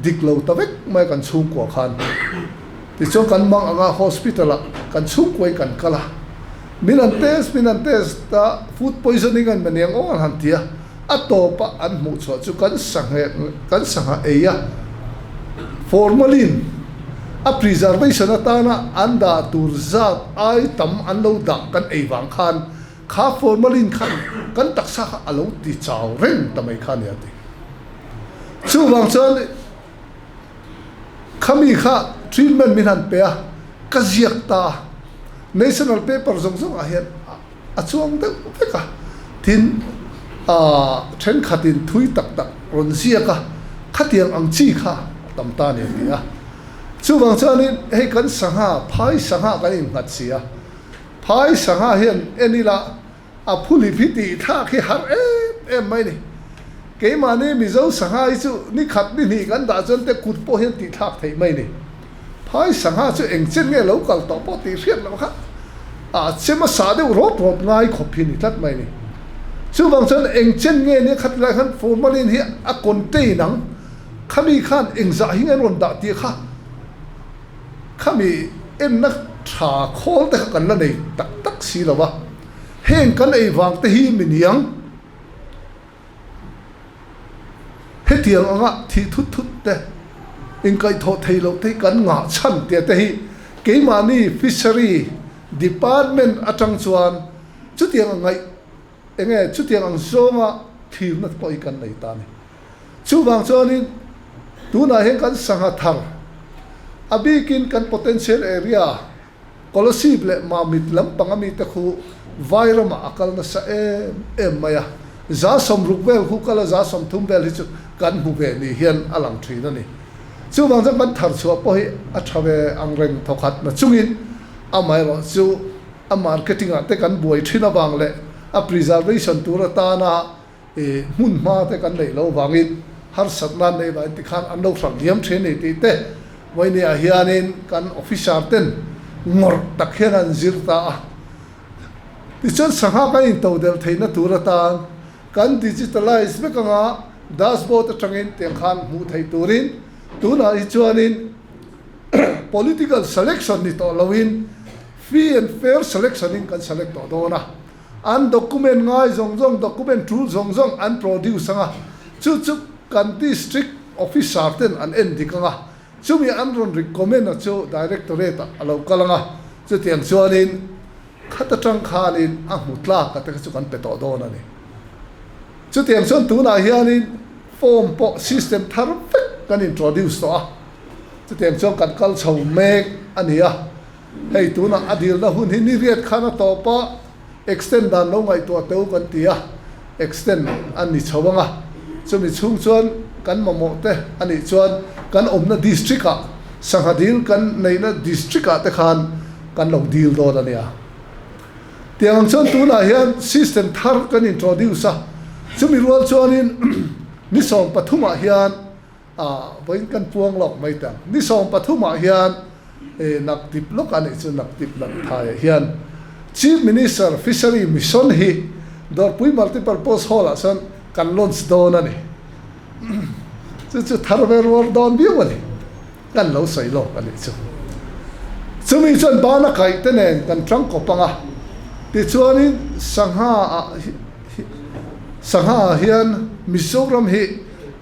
diklo tawek mai kan chung ko khan ti chuan kan mang anga hospital kan chung koi kan kala minan test ta food poisoning an maniang on han tia atopa an mu chu kan sanga eya formalin a preservation atana anda turzat ai tam anlo da kan ei wang khan kha formalin khan kan taksa kha alo ti chaw ren tamai khan ya ti chu wang chon khami kha treatment min han pe ka ziak ta national paper zong a hian a chuang de ka tin then khatin thui tak ron zia ka khatiang ang chi kha tam ta ne ti a chu wang chuanin hei kan sanga phai sanga kan in ngat sia phai sanga hian enila a phuli phiti tha khi har em mai ni ke mane mi zo sanga chu ni khat ni kan da chon te kut po hian ti thak thei mai ni phai sanga chu eng chen nge local to po ti riat lo kha chema sa de rot ngai khophi ni tlat mai ni chu wang chon eng chen nge ni khat la khan formalin hi a contain nang khami khan eng za hi nge ron da ti kha khami em na tha khol te kan la nei tak si lawa heng kan ei wang te hi miniang hetiang anga thi thut te in kai tho theilo te kan nga chan te hi ke mani fishery department atang chuan chutiang ngai enge chutiang ang zonga thil na poi kan nei ta ni chu wang chuanin tuna heng kan sanga thar abikin kan potential area kolosib le mamit lam pangami te khu vairama akal na sa em maya za som rukbel khu kala za som thumbel hi chu kan hu ve ni hian alang thina ni chu wang jang kan thar chu po hi a thawe ang reng thokhat na chungin amai ro chu a marketing a te kan buai thina wang le a preservation tura ta na mun ma te kan nei lo wangin har satna nei ba ti khan an lo sang diam the nei ti te voine a hianin kan officer ten ngor tak hian an zir ta ti chuan sangha kan in to del theina tura tan kan digitalize me kanga dashboard atangin tiang khan mu thei turin tuna hi chuanin political selection ni to lowin free and fair selection in kan select to dona an document ngai zong document tool zong an produce anga chu kan district officer ten an endikanga chumi an ron recommend a chu directorate alo kalanga chu tiang chuanin khata tang khanin a mutla ka te chu kan pe to dona ni chu tiang chuan tuna hianin form po system thar fek kan introduce to a chu tiang chuan kan kal chho mek ania hei tuna adil na hun hi ni riat khana to pa extend dan lo ngai to teu kan tia extend an ni chawanga chumi chung chuan kan mamo te ani chuan kan omna district a sanghadil kan neina district a te khan kan lo deal do da nia tiang chuan tuna hian system thar kan introduce a chumi rual chuanin ni som pathuma hian boin kan puang lok mai ta ni som pathuma hian nak tip lok ani chu nak tip nak thai hian chief minister fishery mission hi dor pui multipurpose hall a san kan launch don ani chu tharver war don bi wani kan lo sai lo ani chu chumi chuan bana kai te nen kan tang ko panga ti chuanin sangha hian mizoram hi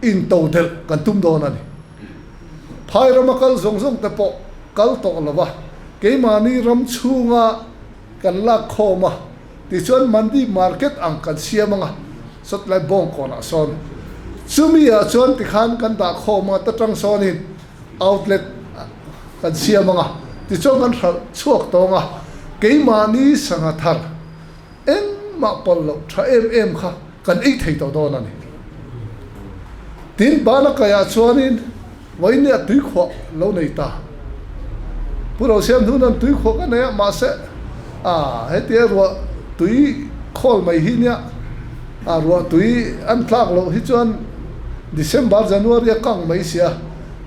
in total kan tum don ani phairomakal zong te po kal to lova keimani ram chunga kan la khoma ti chuan mandi market ang kan siamanga sotlai bong kona son chumia chuan ti khan kan da khoma ta tang sonin outlet kan siamanga ti chuan kan chuak tonga keimani sanga thar en ma pollo tha em kha kan ei thei to don ani tin bana kaya chuanin waini a tui kho lo nei ta puro siam thunan tui kho ka ne ma se hetia ro tui khol mai hi nia ro tui an thlak lo hi chuan December January kang mai sia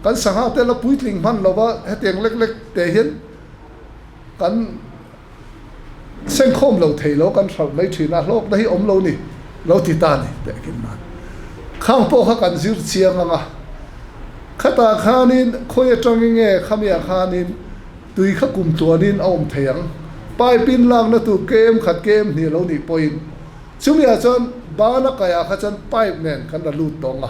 kan sangha te la puitling man lova hetiang lek te hian kan sen khom lo thei lo kan thal mai thina lok na hi om lo ni lo ti ta ni te kin man khang po kha kan zir chiang anga khata khanin khoya tangenge khamia khanin tui kha kum tuanin om theiang pai pin lang na tu kem khat kem ni lo ni point chumia chon bana kaya kha chan pipe nen kan da lut tonga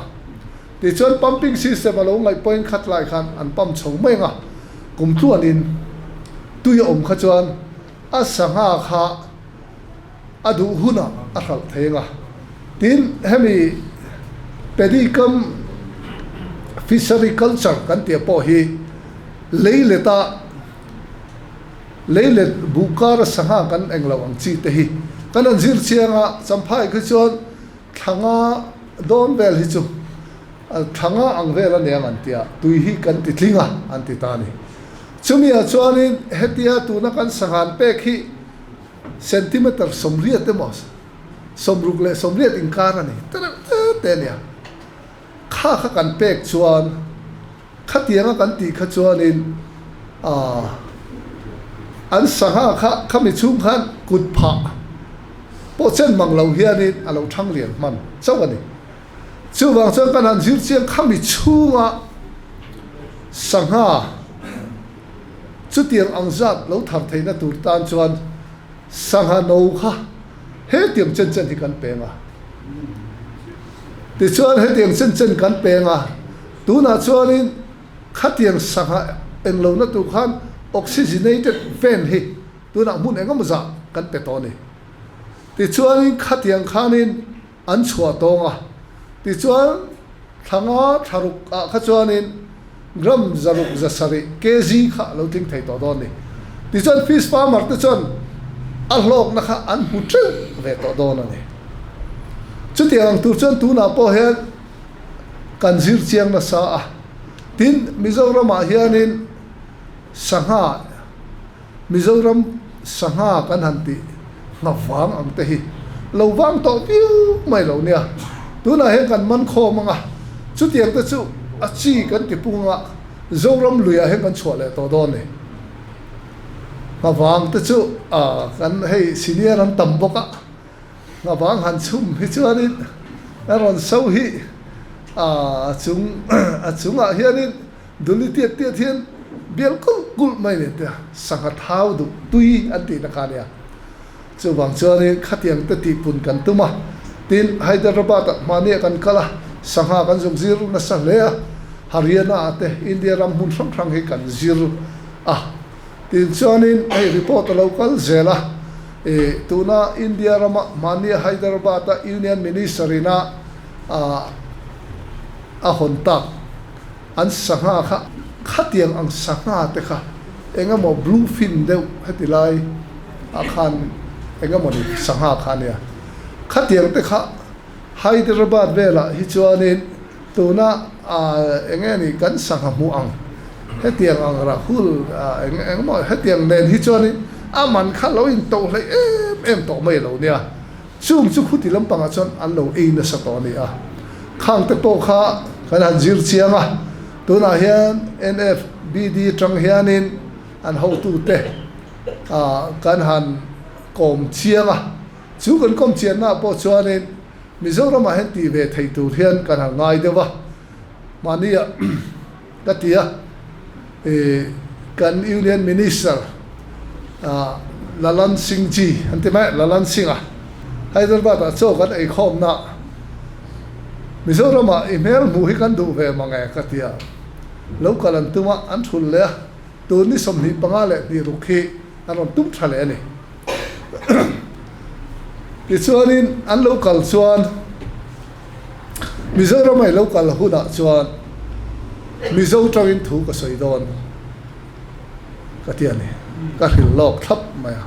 ti chon pumping system alo ngai point khat lai khan an pump chho mai nga kum tuanin tui om kha chuan a sangha kha adu huna a khal thenga tin hemi pedicam fishery culture kan tia po hi leileta leilet bukar sangha kan englo ang chi te hi kan an zir chianga champhai khu chon thanga don bel hi chu thanga ang vela ne ang tia tui hi kan ti thlinga an ti ta ni chumia chuanin hetia tu na kan sangan pek hi centimeter somriat te mos somrugle somriat inkara ni te nia kha kan pek chuan khatianga kan ti kha chuanin an sangha kha mi chung khan kut pha po chen mang lo hianin alo thang lian man chawani chu wang chuan kan an zir chiang kha mi chunga sangha chu tiang angjat lo thar theina tur tan chuan sangha no kha he tiang chen hi kan penga ti chuan he tiang chen kan penga tuna chuanin khatiang sangha englo na tu khan oxygenated fan hi tuna mun engam za kan pe to ni ti chuanin khatiang khanin an chhuwa tonga ti chuan thanga tharuk kha chuanin gram zaruk zasari kg kha lo ting thei to don ni ti chuan fish farmer te chuan a hlok na kha an hu tru ve to don ani chu tiang tu chuan tuna po he kan zir chiang na sa a tin Mizoram a hianin sangha Mizoram sangha kan hanti ngawang ang te hi lo wang to piu mai lo nia tuna he kan man kho manga chu tiang te chu a chi kan ti punga zoram luya he kan chhole to don ni nga wang te chu kan hei senior an tam boka nga wang han chum hi chuanin aron so hi chunga hianin duli tiat hian bial kul mai ne ta sanga thau du tui an ti na ka nia chu wang chuanin khatiang te ti pun kan tuma tin Hyderabad mani kan kala sanga kan jong zir na sang le Haryana ate India ram hun sang hi kan zir tin chuanin ei report local zela tuna India ram mani Hyderabad Union Minister ina hontak an sanga kha khatiang ang sanga te kha engamo bluefin deuh hetilai akhan engamo ni sanga khania khatiang te kha Hyderabad vela hi chuanin tuna engeni kan sanga mu ang hetiang ang rahul engamo hetiang nen hi chuanin aman kha lo in to hlei em to mai lo nia chung chu khuti lampanga chon an lo na sa to ni khang te to kha kan han zir chianga tuna hian NFBD tang hianin an ho tu te kan han kom chianga chu kan kom chian na po chuanin Mizoram hen ti ve thei tur hian kan han ngai dewa mania katia kan Union Minister Lalan Singh ji antima Lalan Singh Hyderabad cho kan ei khom na Mizoram email mu hi kan du ve mangai katia local an tuma an thul le tu ni som ni pangale ni rukhi aron tum thale ani chuanin an local chuan Mizoram ai local huna chuan Mizo tawin thu ka soidon katia ni ka hil lok thap maya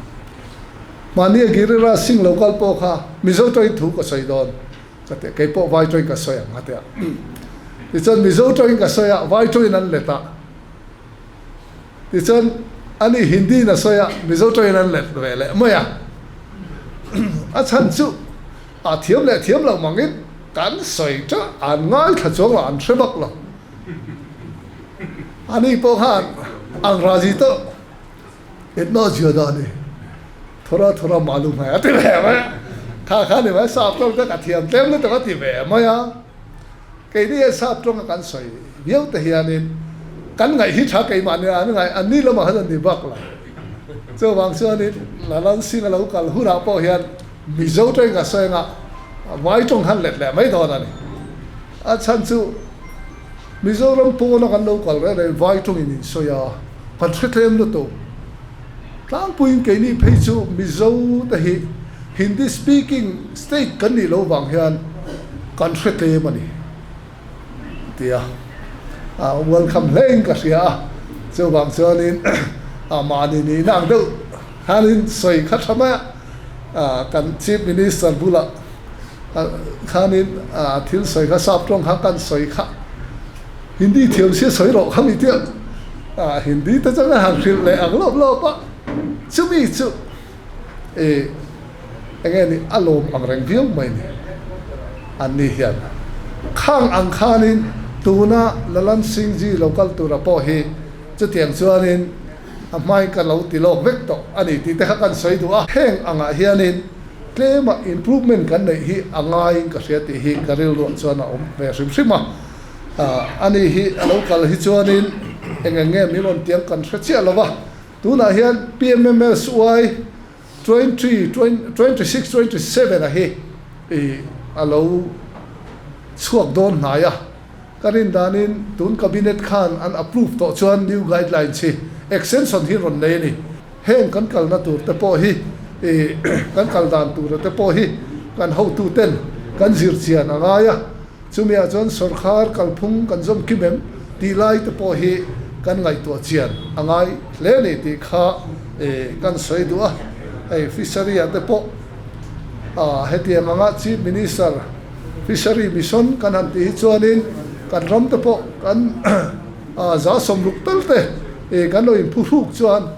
mani Girira Singh local po kha Mizo tawin thu ka soidon kate kai po vai toy ka soya ngatia tichon Mizo tawin ka soya vai toy nan leta tichon ani Hindi na soya Mizo tawin nan let vele maya chan chu thiam lo mangin kan soi cha an ngai tha chong an threbak lo ani po han ang raji to itno jyoda ni thora malum hai ate ba kha ni ba sap tong ta thiam tem ni to ti be ma ya ke ni sap tong kan soi biau te hianin kan ngai hi tha kai ma ni an ngai an ni lo ma han ni bak la cho wang chuan ni Lalan Singh lo kal hura po hian Mizo tawin ka soi nga vai tong han let le mai do na ni chan chu Mizoram po na kan local re vai tong in soya kan thretlem lo to tlang puin ke ni phei chu Mizo ta hi Hindi speaking state kan ni lo wang hian kan thretlem ani tia welcome leng ka sia chu wang chuanin mani ni nang do hanin soi kha thama kan chief minister bula khanin thil soi kha sap tong kha kan soi kha Hindi thiam se soi ro khami tia Hindi ta chang han khil le aglop lo pa chumi chu engeni alom ang reng viau mai ni ani hian khang ang khanin tuna Lalan Singh ji local tura po hi chu tiang chuanin amai ka lo ti lok vek to ani ti te kha kan soi du heng anga hianin claim improvement kan nei hi angai ka sia ti hi karil ro chuan ve sim ani hi local hi chuanin engenge milon tiang kan thachia lova tuna hian PMMSY 26-27 a hi alo chuak don naya karin danin tun cabinet khan an approve to chuan new guidelines hi extension hi ron nei ni heng kan kal na tur te po hi kan kal dan tur te po hi kan ho tu ten kan zir chian angaya chumia chon sarkar kalphung kan zom kimem ti lai te po hi kan ngai to chian angai le ni ti kha kan soi du fishery ate po heti manga chief minister fishery mission kan han ti chuanin kan ram te po kan za som luk tel te kan lo in phuruk chuan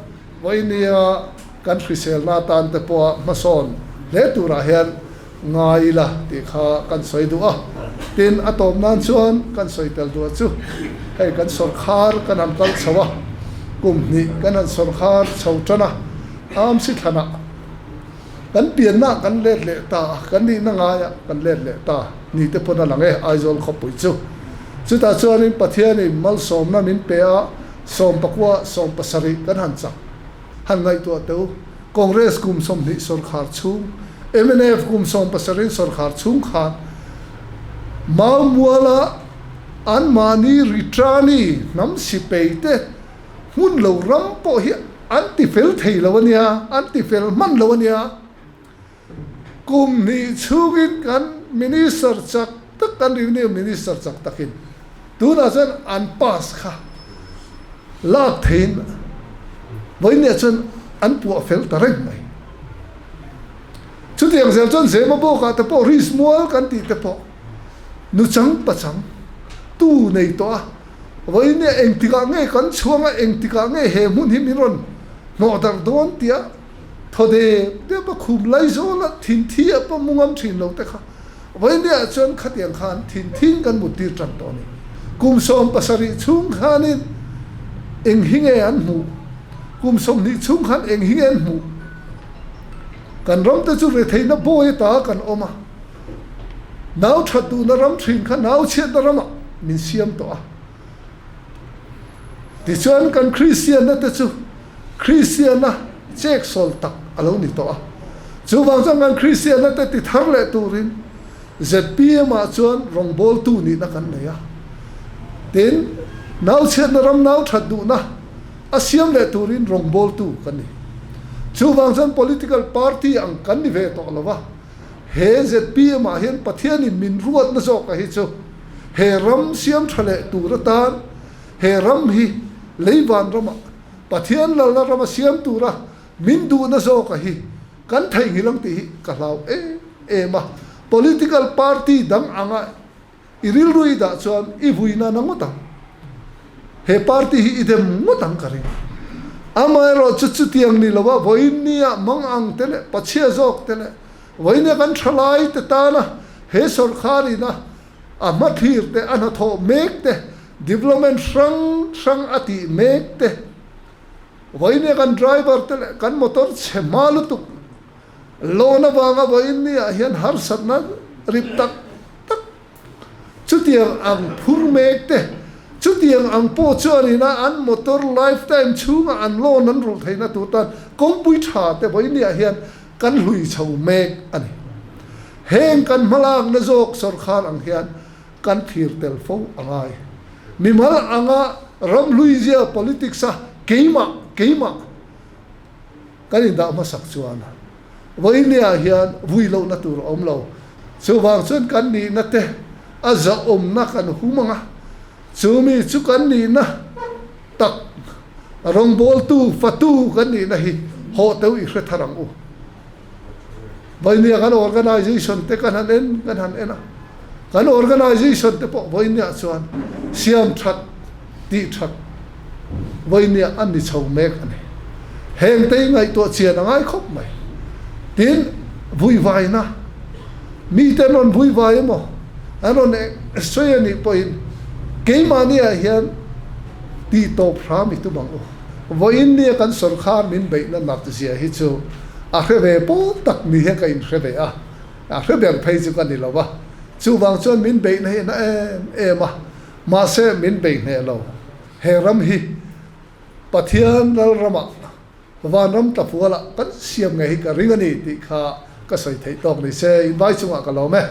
voinia kan frisel na tan te po mason le tura hian ngai la ti kha kan soi du tin atom nan chuan kan soi tel du chu hei kan sarkar kan am kal chawa kum ni kan an sarkar chautrana am si thana kan pian na kan let le ta kan ni na nga ya kan let le ta ni te pona lange aizol khopui chu ta chuanin pathian in mal som na min pe a som pakwa som pasari kan han chak han ngai to teu congress kum som ni sarkar chung MNF kum som pasari sarkar chung khan mau muala an mani ritrani nam si peite mun lo ram po hi anti fel thei lawania anti fel man lawania kum ni chugin kan minister chak tak kan revenue minister chak takin tu na chen an pass kha lak thein voine chen an pu fel tareng mai chu tiang sel chen se ma bo ka te po ris mual kan ti te po nu chang pa chang tu nei to voine eng tika nge kan chuanga eng tika nge he mun hi miron no dar don tia thode te pa khum lai zo la thin thi apa mungam thin lo te kha voine a chon khatiang khan thin kan mutir tran to ni kum som pasari chung khanin eng hinge an mu kum som ni chung khan eng hinge an mu kan rom te chu re theina boy ta kan oma nau thatu na ram thin kha nau chet na rama min siam to a ti chuan kan christian na te chu christian na chek sol tak alo ni to a chu wang chang kan christian na te ti thar le turin zpm a chuan rong bol tu ni na kan nei a tin nau chet na ram nau thatu na asiam le turin rong bol tu kan ni chu wang chang political party ang kan ni ve to lawa he zpm a hian pathian in min ruat na zo ka hi chu he ram siam thale tu ra tan he ram hi leiwan rama pathian lal na rama siam tu ra min du na zo ka hi kan thai ngilang ti ka lau e ma political party dang anga iril rui da chuan I vuina na ngota he party hi idem ngotang karing amai ro chu tiang ni lawa voinia mang ang tele pachia zok tele voine kan thalai te ta na he sarkari na ama thir te ana tho mek te development sang ati mek te voine kan driver te kan motor chemalu tu lona wanga voine a hian har satna rip tak chutiang ang phur mek te chutiang ang po chuani na an motor lifetime chunga an lon an ru theina tu tan kongpui tha te voine a hian kan hlui chho mek ani heng kan malang na jok sarkar ang hian kan thir tel fo angai mimal anga ram luizia politics a keima kan inda ma sak chuana voinia hian vuilo na tur omlo chuwang chun kan ni na te aza om na kan humanga chumi chu kan ni na tak rong bol tu fatu kan ni na hi ho teu I hre tharang u voinia kan organization te kan han en kan organization te po voinia chuan siam that ti that voinia an ni chho mek ani heng te ngai to chian angai khop mai tin vui vai na mi te non vui vai mo anon soya ni point ke mania hian ti to phram tu bang voinia kan sarkar min be na nak ti sia hi chu a khebe po tak mi he ka in khebe a khebe phei chu kan ni lawa chu wang chuan min be na na ma se min be ne lo he ram hi pathian ral rama van ram ta fuala kan siam ngai ka ringani ti kha ka soi thei tok ni se invite chunga ka lo me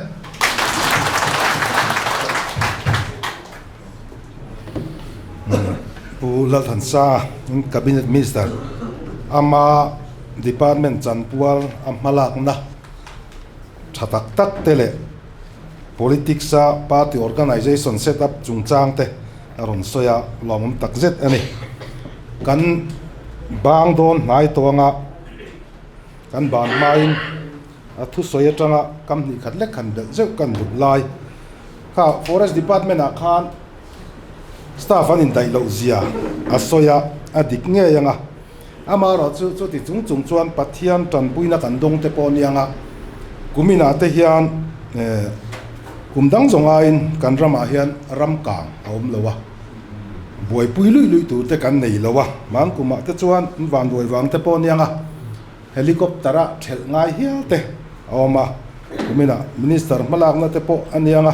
Pulal Thansa cabinet minister ama department chanpual amalak na thatak tak tele politics a party organization set up chungchang te aron soya lomum takzet ani kan bang don nai tonga kan ban main a thu soya tanga kam ni khatle khan de zeu kan dut lai kha forest department a khan staff an in dai lo zia a soya a dik nge yanga ama ro chu ti chung chuan pathian tan puina kan dong te pon yanga kumina te hian kumdang zonga in kan rama hian ram kang aum lowa buổi pui lui tu te kan nei lo wa mang kuma te chuan van buổi wang te pon yang a helicopter a thel ngai hial te oma kumina minister malak na te po anianga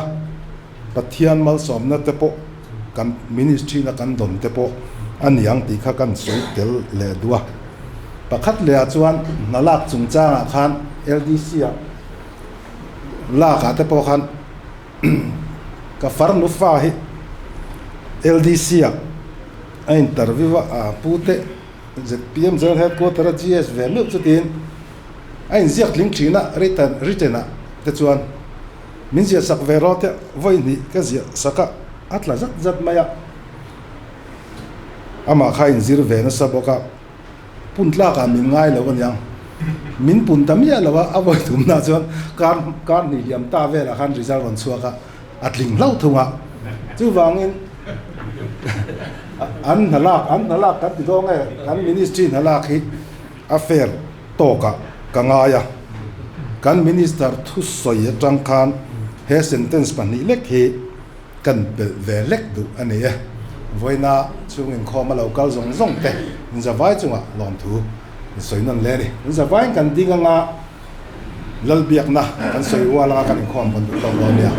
pathian mal som na te po kan ministry na kan dom te po aniang ti kha kan soi tel le dua pakhat le a chuan nalak chung changa khan LDC a la ka te po khan ka far nu fa hi LDC a interview a pute ZPM General Headquarter GS value chutin ein ziak ling thina written a te chuan min zia sak verote voi ni ka zia saka atla zat maya ama khain zir ve na saboka puntla ka min ngai lo kan yang min pun tamia lawa avoi thum na chuan kar ni liam ta ve la khan result on chuaka atling lau thunga chu wangin an nalak kan tidong e kan ministry nalak hi affair toka kangaya kan minister thusoi tang khan he sentence pani lek hi kan ve lek du ani e voina chungin khoma local zong te zawai chunga lom thu soinon le ni zawai kan dinga nga lalbiak na kan soi wala kan khom bon lo lo nia